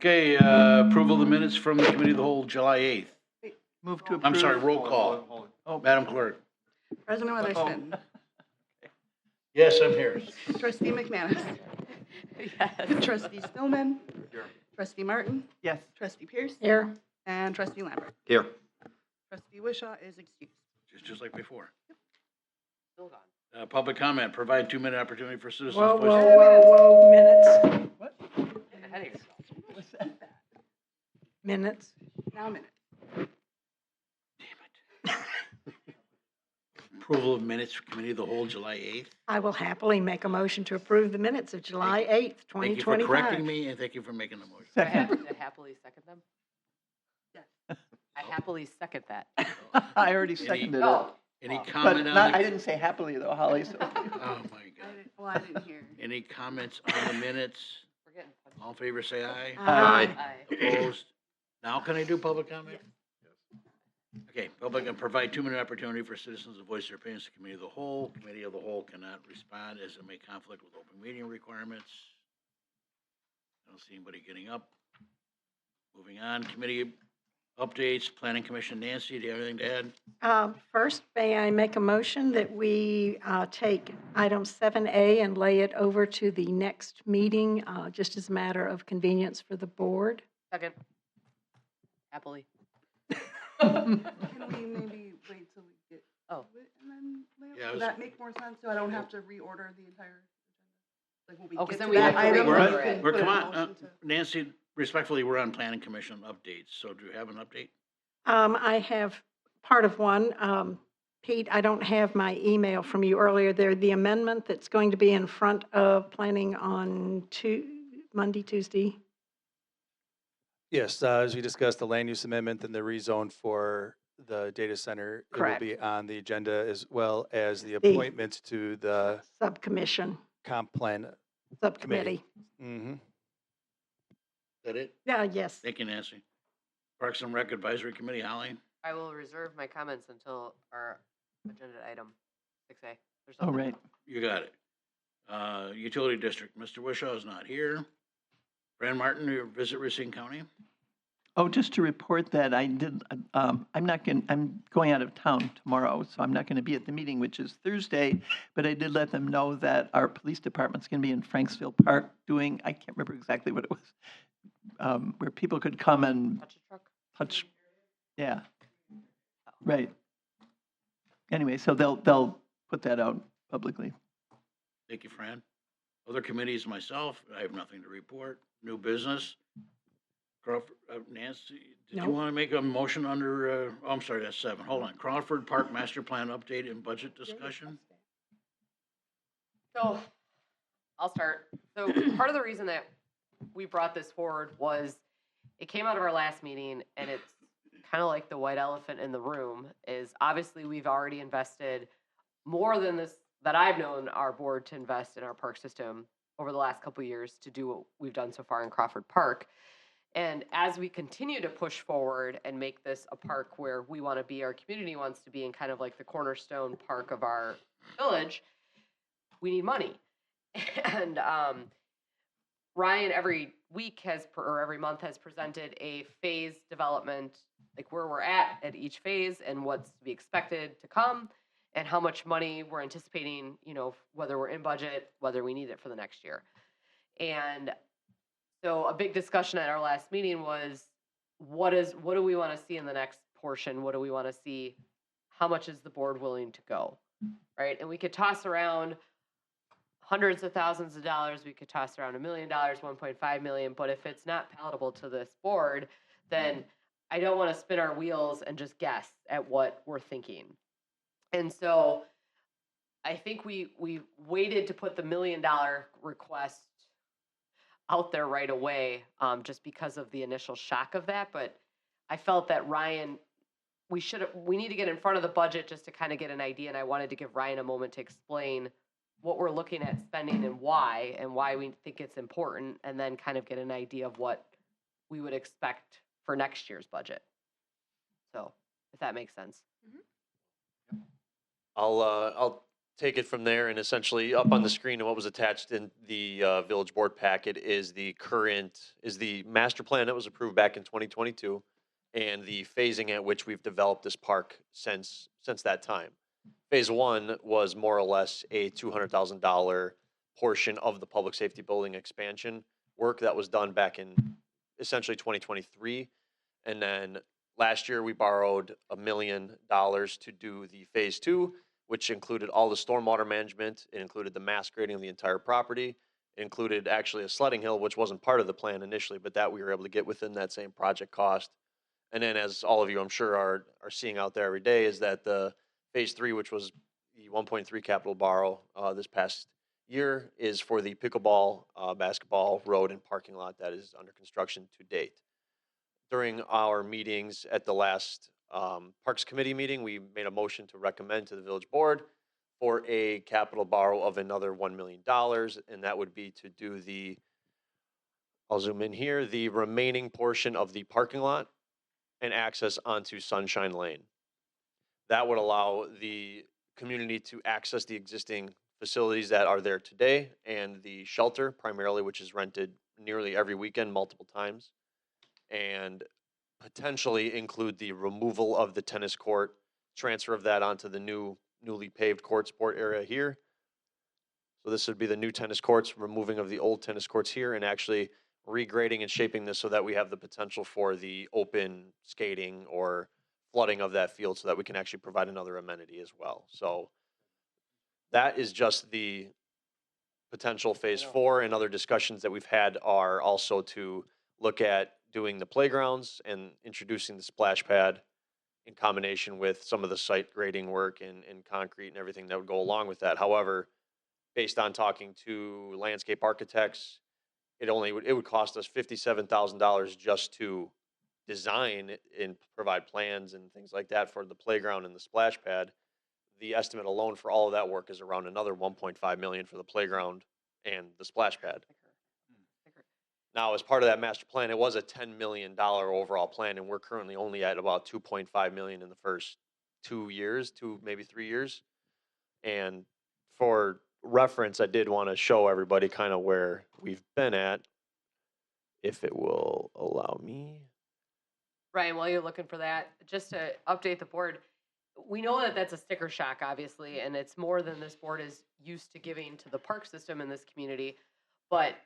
Okay, approval of the minutes from the committee of the whole, July 8th. Move to approve. I'm sorry, roll call. Oh, Madam Clerk. President Weatherston. Yes, I'm here. Trustee McManus. Yes. Trustee Stillman. Trustee Martin. yes. Trustee Pierce. Here. And Trustee Lambert. Here. Trustee Wishaw is excused. Just like before. Still gone. Public comment, provide 2-minute opportunity for citizens. Whoa, voice- whoa, minutes. What? Get ahead of yourself. What's that? Minutes. Now a minute. Approval of minutes for committee of the whole, July 8th. I will happily make a motion to approve the minutes of July 8th, Thank you for 2025. correcting me, and thank you for making the motion. I have Second. to happily second them? Yes. I happily second that. I already seconded it. Oh, Any But comment not, on I the? didn't say happily though, Holly, so. Oh, my God. I didn't hear. Any comments on the minutes? we're getting All in favor, say aye. Aye. Aye. Opposed? Now can I do public comment? Okay, public can provide 2-minute opportunity for citizens to voice their opinions to committee of the whole. Committee of the whole cannot respond as it may conflict with open meeting requirements. I don't see anybody getting up. Moving on, committee updates, planning commission, Nancy, do you have anything to add? First, may I make a motion that we take item 7A and lay it over to the next meeting, just as a matter of convenience for the board? Second. Happily. Can we maybe wait till we get Oh. to it and then lay it? Yeah, I Would was- that make more sense so I don't have to reorder the entire agenda? Like when we Oh, 'cause get then to we that have to item, We're, reorder we it. can we're, put come a on, motion to- Nancy, respectfully, we're on planning commission updates, so do you have an update? I have part of one. Pete, I don't have my email from you earlier there. The amendment that's going to be in front of planning on Monday, Tuesday. Yes, as we discussed, the land use amendment and the rezone for the data center. It Correct. will be on the agenda as well as the The- appointment to the Subcommission, comp plan. subcommittee. Mm-hmm. Is that it? Yeah, yes. Thank you, Nancy. Parks and Rec Advisory Committee, Holly? I will reserve my comments until our agenda item 6A. There's Oh, nothing right. else. You got it. Utility District, Mr. Wishaw is not here. Fran Martin, your visit Racine County? Oh, just to report that I did, I'm going out of town tomorrow, so I'm not going to be at the meeting, which is Thursday, but I did let them know that our police department's going to be in Franksville Park doing, I can't remember exactly what it was, where people could come and Touch a truck? touch, yeah. Right. Anyway, so they'll put that out publicly. Thank you, Fran. Other committees, myself, I have nothing to report. New business. Crawford, Nancy, did you No. want to make a motion under, oh, I'm sorry, that's 7. Hold on. Crawford Park Master Plan update and budget discussion? So I'll start. So part of the reason that we brought this forward was it came out of our last meeting, and it's kind of like the white elephant in the room is obviously we've already invested more than this that I've known our board to invest in our park system over the last couple of years to do what we've done so far in Crawford Park. And as we continue to push forward and make this a park where we want to be, our community wants to be, in kind of like the cornerstone park of our village, we need money. And Ryan every week or every month has presented a phase development, like where we're at each phase and what's to be expected to come and how much money we're anticipating, whether we're in budget, whether we need it for the next year. And so a big discussion at our last meeting was what do we want to see in the next portion? What do we want to see? How much is the board willing to go? Right? And we could toss around hundreds of thousands of dollars. We could toss around $1 million, 1.5 million. But if it's not palatable to this board, then I don't want to spin our wheels and just guess at what we're thinking. And so I think we waited to put the $1 million request out there right away, just because of the initial shock of that. But I felt that Ryan, we need to get in front of the budget just to kind of get an idea. And I wanted to give Ryan a moment to explain what we're looking at spending and why we think it's important, and then kind of get an idea of what we would expect for next year's budget. So if that makes sense. I'll take it from there, and essentially up on the screen and what was attached in the village board packet is the master plan that was approved back in 2022 and the phasing at which we've developed this park since that time. Phase one was more or less a $200,000 portion of the public safety building expansion work that was done back in essentially 2023. And then last year we borrowed $1 million to do the phase two, which included all the stormwater management. It included the mass grading of the entire property. It included actually a sledding hill, which wasn't part of the plan initially, but that we were able to get within that same project cost. And then, as all of you, I'm sure, are seeing out there every day, is that the phase three, which was the 1.3 capital borrow this past year, is for the pickleball, basketball, road, and parking lot that is under construction to date. During our meetings at the last Parks Committee meeting, we made a motion to recommend to the village board for a capital borrow of another $1 million, and that would be to do I'll zoom in here, the remaining portion of the parking lot and access onto Sunshine Lane. That would allow the community to access the existing facilities that are there today and the shelter primarily, which is rented nearly every weekend, multiple times, and potentially include the removal of the tennis court, transfer of that onto the newly paved court sport area here. So this would be the new tennis courts, removing of the old tennis courts here, and actually regrading and shaping this so that we have the potential for the open skating or flooding of that field so that we can actually provide another amenity as well. So that is just the potential phase four, and other discussions that we've had are also to look at doing the playgrounds and introducing the splash pad in combination with some of the site grading work and concrete and everything that would go along with that. However, based on talking to landscape architects, it would cost us $57,000 just to design and provide plans and things like that for the playground and the splash pad. The estimate alone for all of that work is around another $1.5 million for the playground and the splash pad. Now, as part of that master plan, it was a $10 million overall plan, and we're currently only at about $2.5 million in the first 2 years, maybe 3 years. And for reference, I did want to show everybody kind of where we've been at, if it will allow me. Ryan, while you're looking for that, just to update the board, we know that that's a sticker shock, obviously, and it's more than this board is used to giving to the park system in this community. But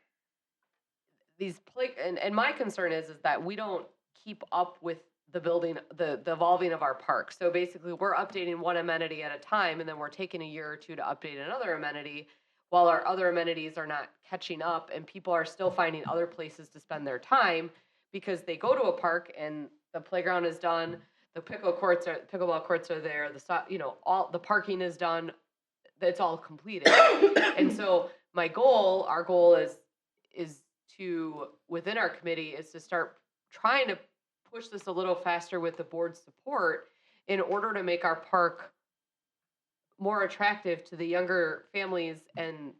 these and my concern is that we don't keep up with the building, the evolving of our park. So basically, we're updating one amenity at a time, and then we're taking a year or two to update another amenity, while our other amenities are not catching up, and people are still finding other places to spend their time because they go to a park and the playground is done, the pickleball courts are there, all the parking is done, it's all completed. And so our goal is to, within our committee, is to start trying to push this a little faster with the board's support in order to make our park more attractive to the younger families and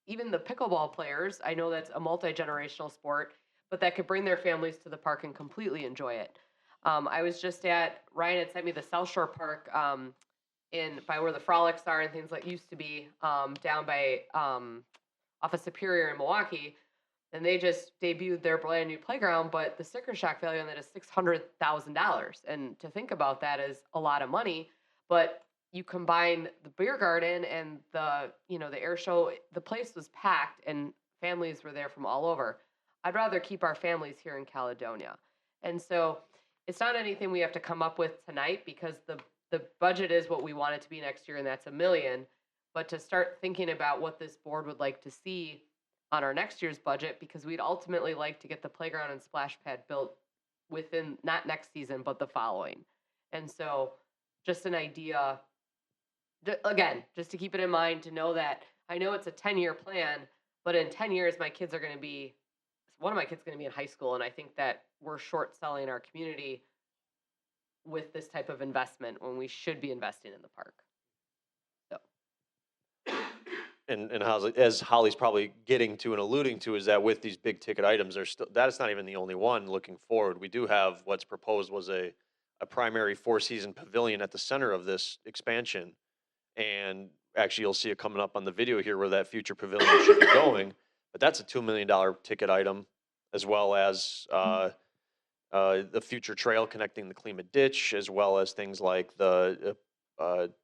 even the pickleball players. I know that's a multi-generational sport, but that could bring their families to the park and completely enjoy it. I was just Ryan had sent me the South Shore Park by where the Frolics are and things like used to be down by off of Superior in Milwaukee. And they just debuted their brand new playground, but the sticker shock value on that is $600,000. And to think about that is a lot of money, but you combine the beer garden and the air show, the place was packed and families were there from all over. I'd rather keep our families here in Caledonia. And so it's not anything we have to come up with tonight because the budget is what we want it to be next year, and that's $1 million. But to start thinking about what this board would like to see on our next year's budget, because we'd ultimately like to get the playground and splash pad built within, not next season, but the following. And so just an idea, again, just to keep it in mind, to know that I know it's a 10-year plan, but in 10 years, one of my kids is going to be in high school. And I think that we're short selling our community with this type of investment when we should be investing in the park. And as Holly's probably getting to and alluding to, is that with these big ticket items, that's not even the only one looking forward. We do have what's proposed was a primary 4-season pavilion at the center of this expansion. And actually, you'll see it coming up on the video here where that future pavilion should be going. But that's a $2 million ticket item, as well as the future trail connecting the Klima ditch, as well as things like what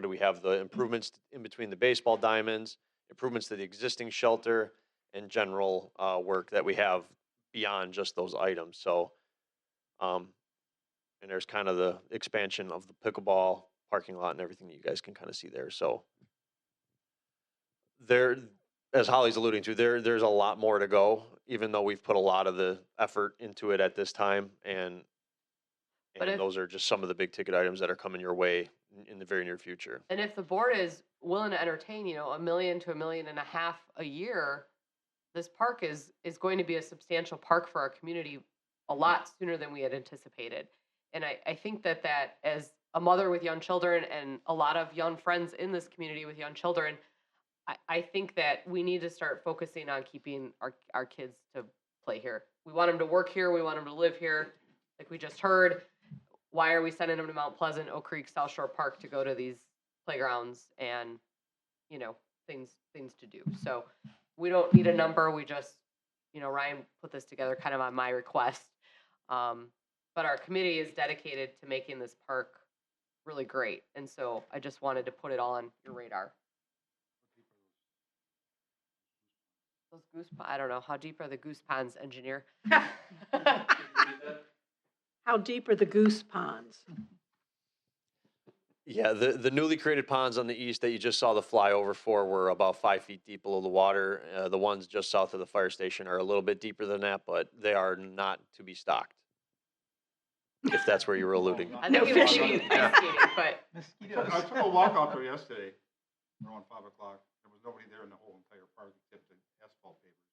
do we have? The improvements in between the baseball diamonds, improvements to the existing shelter, and general work that we have beyond just those items. So, and there's kind of the expansion of the pickleball parking lot and everything that you guys can kind of see there. So there, as Holly's alluding to, there's a lot more to go, even though we've put a lot of the effort into it at this time. And But if- those are just some of the big ticket items that are coming your way in the very near future. And if the board is willing to entertain, $1 million to $1.5 million a year, this park is going to be a substantial park for our community a lot sooner than we had anticipated. And I think that as a mother with young children and a lot of young friends in this community with young children, I think that we need to start focusing on keeping our kids to play here. We want them to work here. We want them to live here. Like we just heard, why are we sending them to Mount Pleasant, Oak Creek, South Shore Park to go to these playgrounds and, things to do? So we don't need a number. We just, Ryan put this together kind of on my request. But our committee is dedicated to making this park really great. And so I just wanted to put it all on your radar. Those goose, I don't know. How deep are the goose ponds, engineer? How deep are the goose ponds? Yeah, the newly created ponds on the east that you just saw the flyover for were about 5 feet deep below the water. The ones just south of the fire station are a little bit deeper than that, but they are not to be stocked. If that's where you were alluding. I think it was ice skating, but I took a walk out there yesterday around 5 o'clock. There was nobody there in the whole entire park except the asphalt pavers.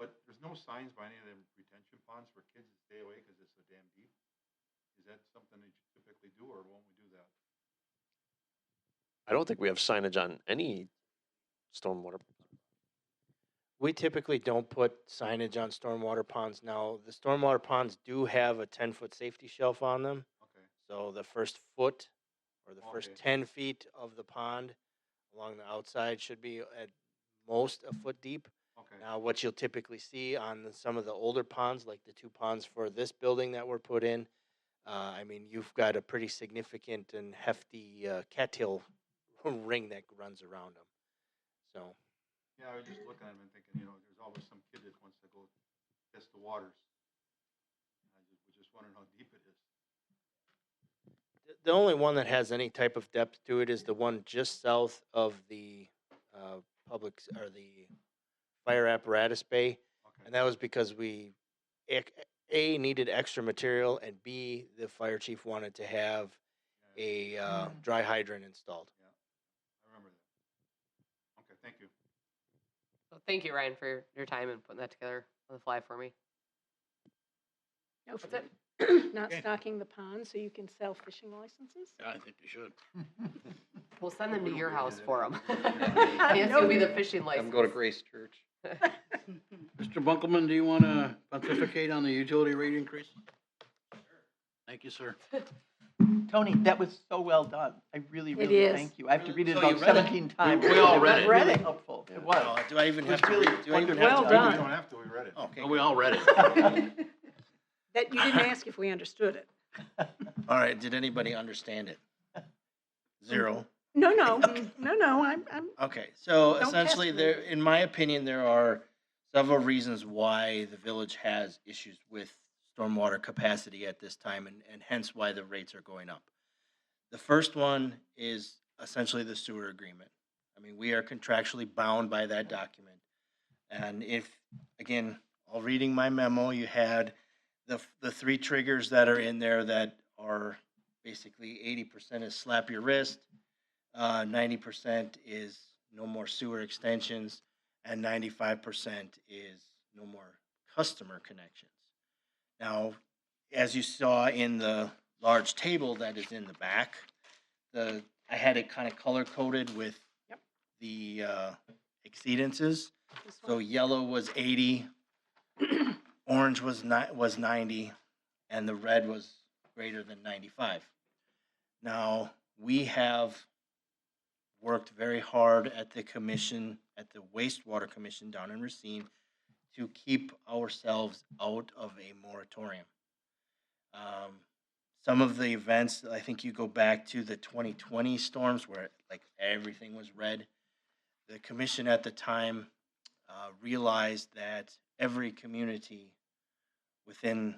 But there's no signs by any of them retention ponds for kids to stay away because it's so damn deep. Is that something that you typically do, or won't we do that? I don't think we have signage on any stormwater. We typically don't put signage on stormwater ponds. Now, the stormwater ponds do have a 10-foot safety shelf on them. Okay. So the first foot or the first Okay. 10 feet of the pond along the outside should be at most a foot deep. Okay. Now, what you'll typically see on some of the older ponds, like the 2 ponds for this building that were put in, you've got a pretty significant and hefty cattail ring that runs around them. So, Yeah, I was just looking at them and thinking, there's always some kid that wants to go test the waters. And I was just wondering how deep it is. the only one that has any type of depth to it is the one just south of the the fire apparatus bay. Okay. And that was because we, A, needed extra material, and B, the fire chief wanted to have a dry hydrant installed. I remember that. Okay, thank you. so thank you, Ryan, for your time and putting that together on the fly for me. No, That's it. Not Okay. stocking the pond so you can sell fishing licenses? I think they should. We'll send them to your house for them. Nancy will be the fishing license. Go to Grace Church. Mr. Bunkelman, do you want to pontificate on the utility rate increase? Thank you, sir. Tony, that was so well done. I really, It really is. thank you. I have to read it So you about read it? 17 times. We all read it. Really helpful. It was. Do I even It was have to really read? Do I even wonderful. have Well to done. We don't have to, we read it. Okay. We all read it. That you didn't ask if we understood it. All right. Did anybody understand it? 0. No, I'm, Okay, so Don't essentially, test me. there, in my opinion, there are several reasons why the village has issues with stormwater capacity at this time, and hence why the rates are going up. The first one is essentially the sewer agreement. We are contractually bound by that document. And if, again, all reading my memo, you had the 3 triggers that are in there that are basically 80% is slap your wrist, 90% is no more sewer extensions, and 95% is no more customer connections. Now, as you saw in the large table that is in the back, I had it kind of color coded with Yep. the exceedances. this So one. yellow was 80, orange was 90, and the red was greater than 95. Now, we have worked very hard at the commission, at the wastewater commission down in Racine, to keep ourselves out of a moratorium. Some of the events, I think you go back to the 2020 storms where like everything was red. The commission at the time realized that every community within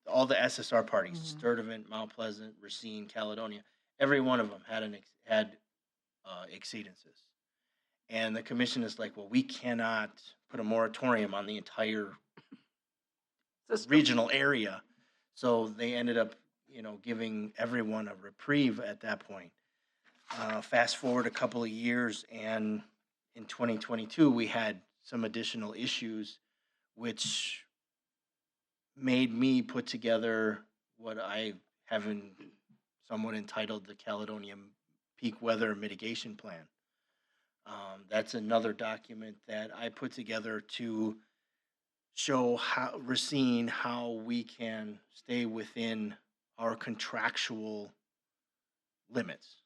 all the SSR parties, Sturtevant, Mount Pleasant, Racine, Caledonia, every one of them had exceedances. And the commission is like, well, we cannot put a moratorium on the entire regional area. So they ended up, giving everyone a reprieve at that point. Fast forward a couple of years, and in 2022, we had some additional issues, which made me put together what I have somewhat entitled the Caledonia Peak Weather Mitigation Plan. That's another document that I put together to show Racine how we can stay within our contractual limits.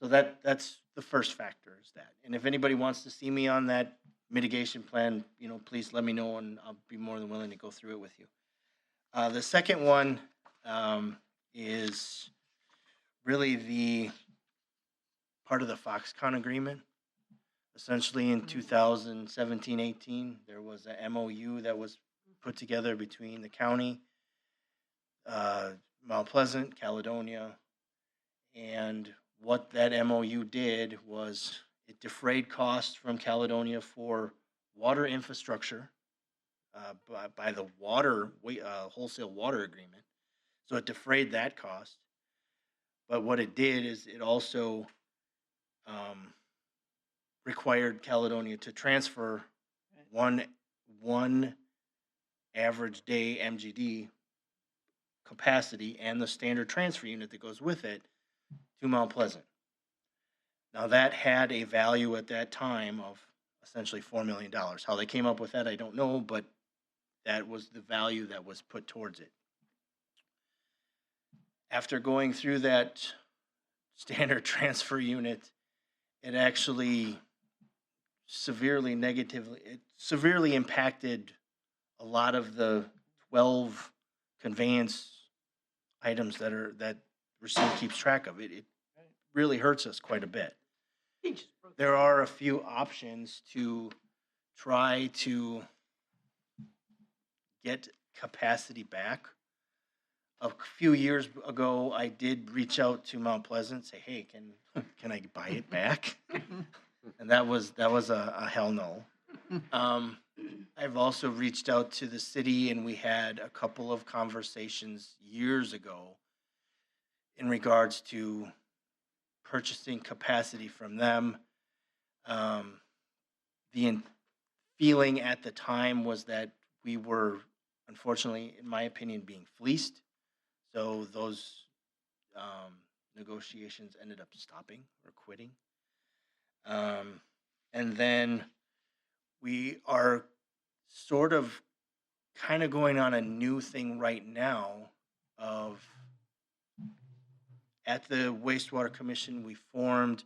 So that's the first factor is that. And if anybody wants to see me on that mitigation plan, please let me know and I'll be more than willing to go through it with you. The second one is really the part of the Foxconn agreement. Essentially in 2017-18, there was a MOU that was put together between the county, Mount Pleasant, Caledonia, and what that MOU did was it defrayed costs from Caledonia for water infrastructure by the water wholesale water agreement. So it defrayed that cost. But what it did is it also required Caledonia to transfer one average day MGD capacity and the standard transfer unit that goes with it to Mount Pleasant. Now that had a value at that time of essentially $4 million. How they came up with that, I don't know, but that was the value that was put towards it. After going through that standard transfer unit, it actually severely impacted a lot of the 12 conveyance items that Racine keeps track of. It really hurts us quite a bit. There are a few options to try to get capacity back. A few years ago, I did reach out to Mount Pleasant, say, "Hey, can I buy it back?" And that was a hell no. I've also reached out to the city, and we had a couple of conversations years ago in regards to purchasing capacity from them. The feeling at the time was that we were, unfortunately, in my opinion, being fleeced. So those negotiations ended up stopping or quitting. And then we are sort of kind of going on a new thing right now of at the Wastewater Commission, we formed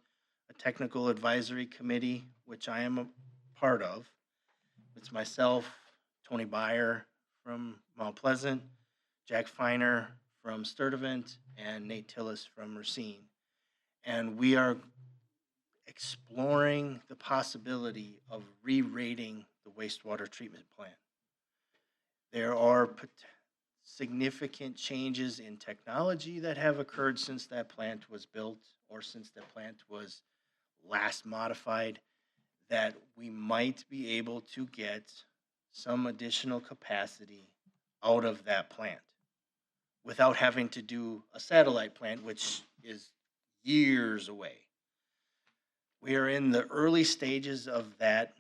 a technical advisory committee, which I am a part of. It's myself, Tony Byer from Mount Pleasant, Jack Feiner from Sturtevant, and Nate Tillis from Racine. And we are exploring the possibility of re-rating the wastewater treatment plant. There are significant changes in technology that have occurred since that plant was built or since the plant was last modified that we might be able to get some additional capacity out of that plant without having to do a satellite plant, which is years away. We are in the early stages of that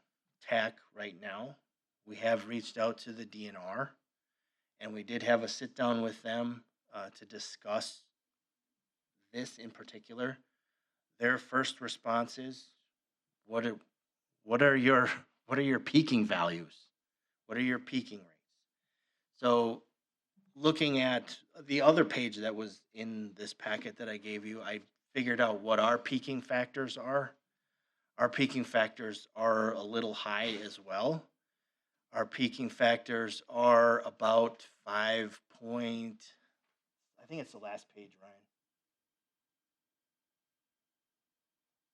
TAC right now. We have reached out to the DNR, and we did have a sit down with them to discuss this in particular. Their first response is, what are your peaking values? What are your peaking rates? So looking at the other page that was in this packet that I gave you, I figured out what our peaking factors are. Our peaking factors are a little high as well. Our peaking factors are about 5 point, I think it's the last page, Ryan.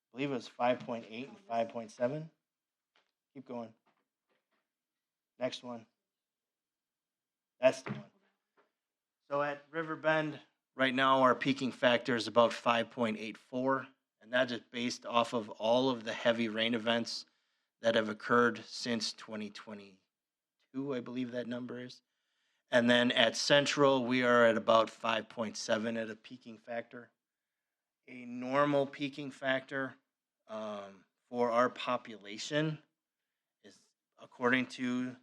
I believe it was 5.8 and 5.7. Keep going. Next one. That's the one. So at Riverbend, right now, our peaking factor is about 5.84, and that is based off of all of the heavy rain events that have occurred since 2022, I believe that number is. And then at Central, we are at about 5.7 at a peaking factor. A normal peaking factor for our population is, according to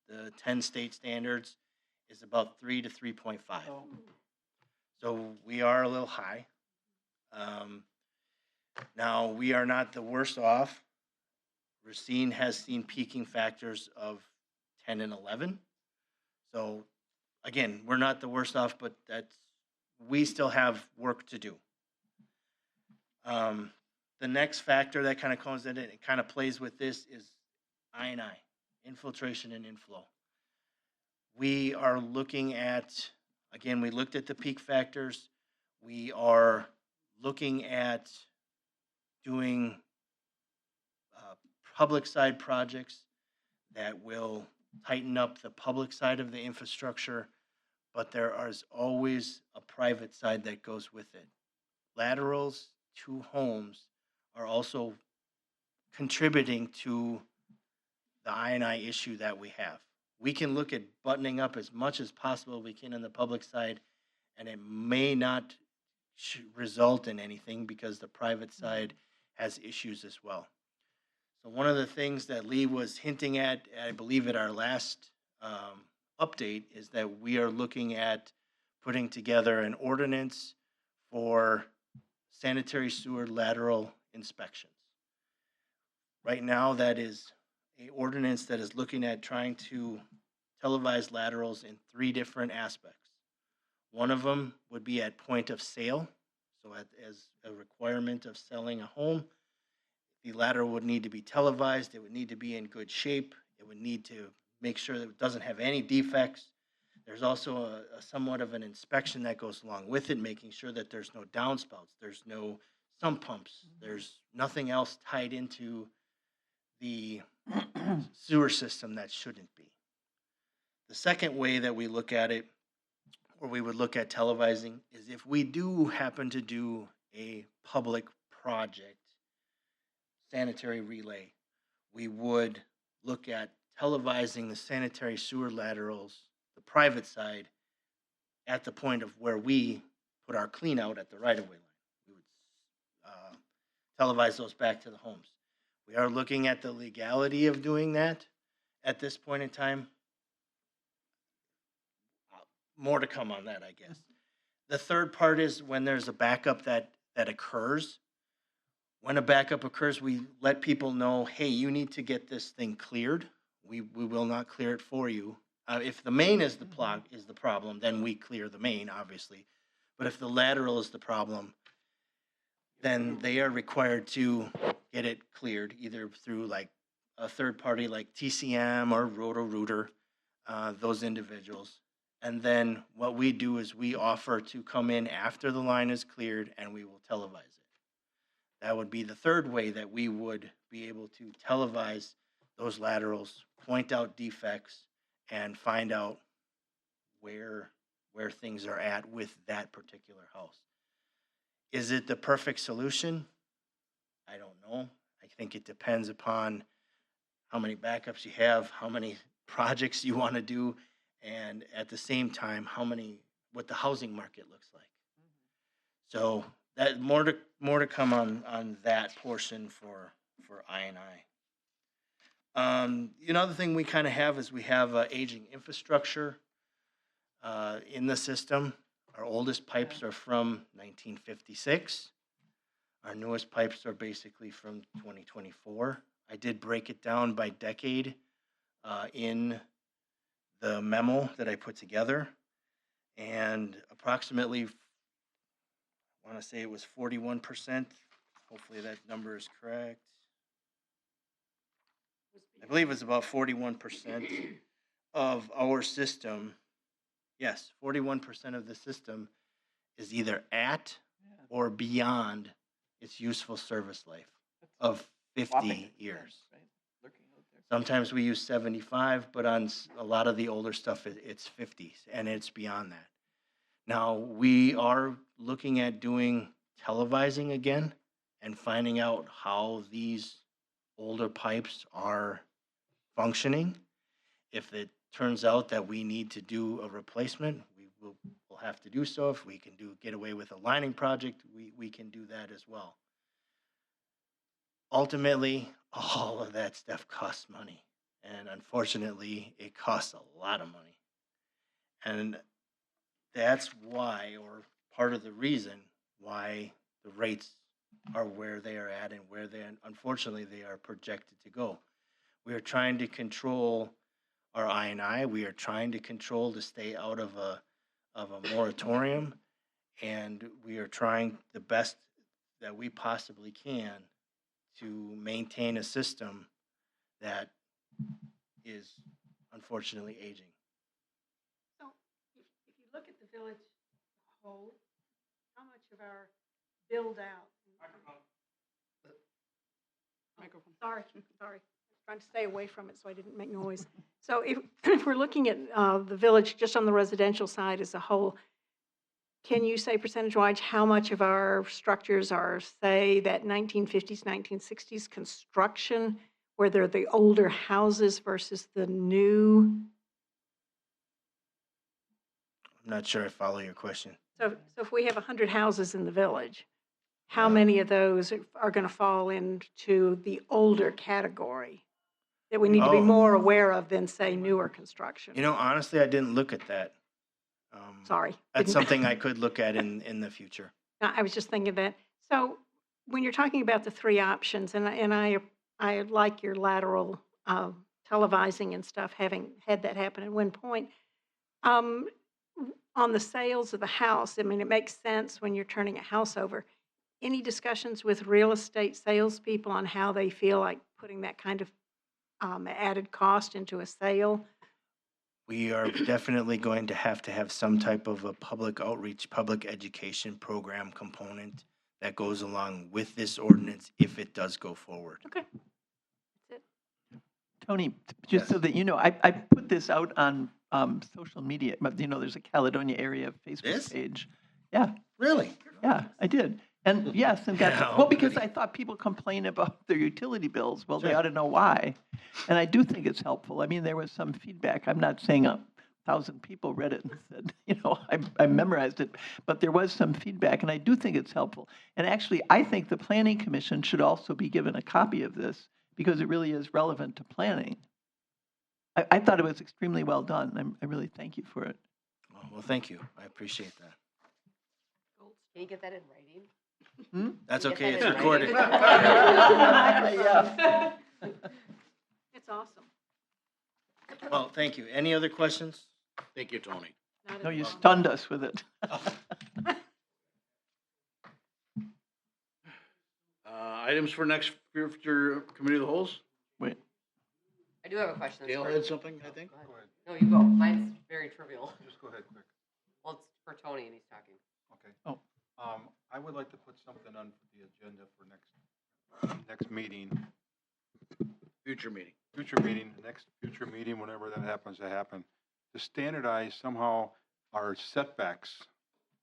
the 10 state standards, is about 3 to 3.5. So we are a little high. Now, we are not the worst off. Racine has seen peaking factors of 10 and 11. So again, we're not the worst off, but we still have work to do. The next factor that kind of comes in it kind of plays with this is I&I, infiltration and inflow. We are looking at, again, we looked at the peak factors. We are looking at doing public side projects that will tighten up the public side of the infrastructure, but there is always a private side that goes with it. Laterals to homes are also contributing to the I&I issue that we have. We can look at buttoning up as much as possible we can on the public side, and it may not result in anything because the private side has issues as well. So one of the things that Lee was hinting at, I believe at our last update, is that we are looking at putting together an ordinance for sanitary sewer lateral inspections. Right now, that is an ordinance that is looking at trying to televise laterals in 3 different aspects. One of them would be at point of sale. So as a requirement of selling a home, the lateral would need to be televised. It would need to be in good shape. It would need to make sure that it doesn't have any defects. There's also a somewhat of an inspection that goes along with it, making sure that there's no downspouts, there's no sump pumps, there's nothing else tied into the sewer system that shouldn't be. The second way that we look at it, or we would look at televising, is if we do happen to do a public project, sanitary relay, we would look at televising the sanitary sewer laterals, the private side, at the point of where we put our clean out at the right-of-way line. We would televise those back to the homes. We are looking at the legality of doing that at this point in time. More to come on that, I guess. The third part is when there's a backup that occurs. When a backup occurs, we let people know, hey, you need to get this thing cleared. We will not clear it for you. If the main is the problem, then we clear the main, obviously. But if the lateral is the problem, then they are required to get it cleared, either through like a third party like TCM or Roto-Rooter, those individuals. And then what we do is we offer to come in after the line is cleared and we will televise it. That would be the third way that we would be able to televise those laterals, point out defects, and find out where things are at with that particular house. Is it the perfect solution? I don't know. I think it depends upon how many backups you have, how many projects you want to do, and at the same time, what the housing market looks like. So that more to come on that portion for I&I. Another thing we kind of have is we have aging infrastructure in the system. Our oldest pipes are from 1956. Our newest pipes are basically from 2024. I did break it down by decade in the memo that I put together. And approximately, want to say it was 41%. Hopefully that number is correct. I believe it's about 41% of our system. Yes, 41% of the system is either at or beyond its useful service life of 50 years. Sometimes we use 75, but on a lot of the older stuff, it's 50s, and it's beyond that. Now, we are looking at doing televising again and finding out how these older pipes are functioning. If it turns out that we need to do a replacement, we'll have to do so. If we can get away with a lining project, we can do that as well. Ultimately, all of that stuff costs money. And unfortunately, it costs a lot of money. And that's why, or part of the reason why the rates are where they are at and where unfortunately, they are projected to go. We are trying to control our I&I. We are trying to control to stay out of a moratorium. And we are trying the best that we possibly can to maintain a system that is unfortunately aging. So if you look at the village as a whole, how much of our build out? Microphone. Sorry. I was trying to stay away from it so I didn't make noise. So if we're looking at the village just on the residential side as a whole, can you say percentage-wise how much of our structures are, say, that 1950s, 1960s construction, where they're the older houses versus the new? I'm not sure I follow your question. So if we have 100 houses in the village, how many of those are going to fall into the older category that we need to be Oh. more aware of than, say, newer construction? You know, honestly, I didn't look at that. Sorry. That's Didn't- something I could look at in the future. I was just thinking that. So when you're talking about the three options, and I like your lateral televising and stuff, having had that happen at one point. On the sales of the house, I mean, it makes sense when you're turning a house over. Any discussions with real estate salespeople on how they feel like putting that kind of added cost into a sale? We are definitely going to have some type of a public outreach, public education program component that goes along with this ordinance if it does go forward. Okay. That's it. Tony, just so Yes. that you know, I put this out on social media, but you know, there's a Caledonia area Facebook This? page. Yeah, Really? yeah, I did. And yes, and got, Yeah, well, because goody. I thought people complain about their utility bills. Well, they Sure. ought to know why. And I do think it's helpful. I mean, there was some feedback. I'm not saying 1,000 people read it and said, you know, I memorized it, but there was some feedback, and I do think it's helpful. And actually, I think the Planning Commission should also be given a copy of this because it really is relevant to planning. I thought it was extremely well done. I really thank you for it. Oh, well, thank you. I appreciate that. Can you get that in writing? Hmm? That's Get okay. that It's in recorded. writing. Yeah. It's awesome. Well, thank you. Any other questions? Thank you, Tony. Not No, at you all. stunned us with it. Items for next future committee of the holes? Wait, I do have a question. that's Dale for- had something, I think? Go ahead. Go ahead. No, you go. Mine's very trivial. Just go ahead quick. Well, it's for Tony and he's talking. Okay. Oh. I would like to put something on the agenda for next meeting, Future meeting. next future meeting, whenever that happens to happen, to standardize somehow our setbacks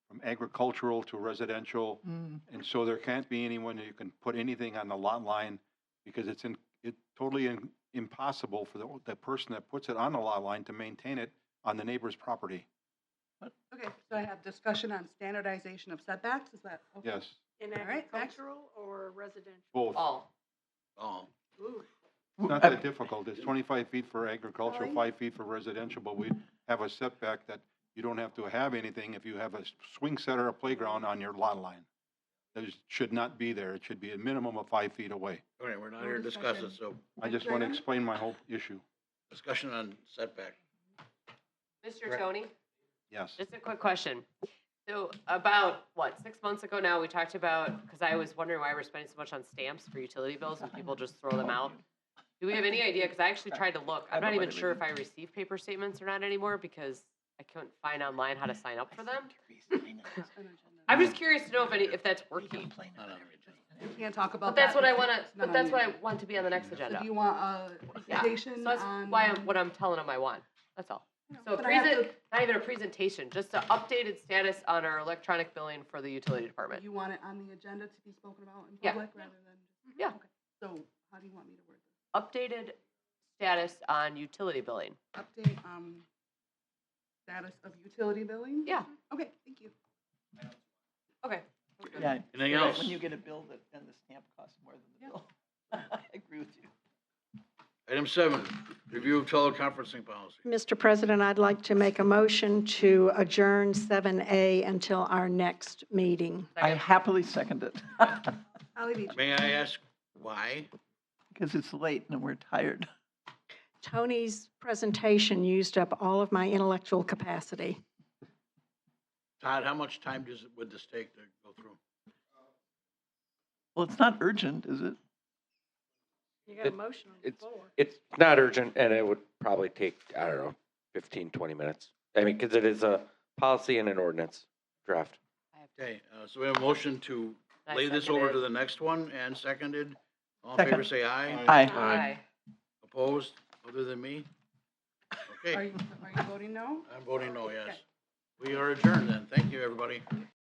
from agricultural to residential. mm, And so there can't be anyone who can put anything on the lot line because it's totally impossible for the person that puts it on the lot line to maintain it on the neighbor's property. Okay, so I have discussion on standardization of setbacks, is that? okay? Yes, In All right, next. agricultural or residential? both. All. Oh, Ooh. It's not that difficult. It's 25 feet for agricultural, Really? 5 feet for residential, but we have a setback that you don't have to have anything if you have a swing set or a playground on your lot line. That should not be there. It should be a minimum of 5 feet away. all right, we're not No here to discuss it, discussion. so I just want to explain my whole issue. discussion on setback. Mr. Right. Tony, Yes. just a quick question. So about, what, 6 months ago now, we talked about, because I was wondering why we're spending so much on stamps for utility bills and people just throw them out. Do we have any idea? Because I actually tried to look. I'm not even sure if I receive paper statements or not anymore because I couldn't find online how to sign up for them. I'm just curious to know if that's working. We can't talk about But that's that what I because want to, it's not but that's on what the I agenda. want to be on the next agenda. So do you want a Yeah, presentation so that's on? why what I'm telling them I want. That's all. So a But I have present, not even a presentation, just an updated status on our electronic billing for the utility department. You want it on the agenda to be spoken about in Yeah. public rather than? Yeah. Okay. So how do you want me to word this? Updated status on utility billing. Update, status of utility billing? Yeah. Okay, thank you. Okay. Yeah. Anything you're right. else? When you get a bill that, then the stamp costs more than the bill. I agree with you. Item 7, review of teleconferencing policy. Mr. President, I'd like to make a motion to adjourn 7A until our next meeting. I happily second it. Holly Beach. May I ask why? Because it's late and we're tired. Tony's presentation used up all of my intellectual capacity. Todd, how much time would this take to go through? Well, it's not urgent, is it? You got a motion on the it's- floor. It's not urgent, and it would probably take, I don't know, 15, 20 minutes. I mean, because it is a policy and an ordinance draft. Okay, so we have a motion to I lay this second over it. to the next one and seconded. All in Second. favor, say aye. Aye. Aye. Opposed, other than me? Are Okay, you voting no? I'm voting no, yes. Okay. We are adjourned then. Thank you, everybody.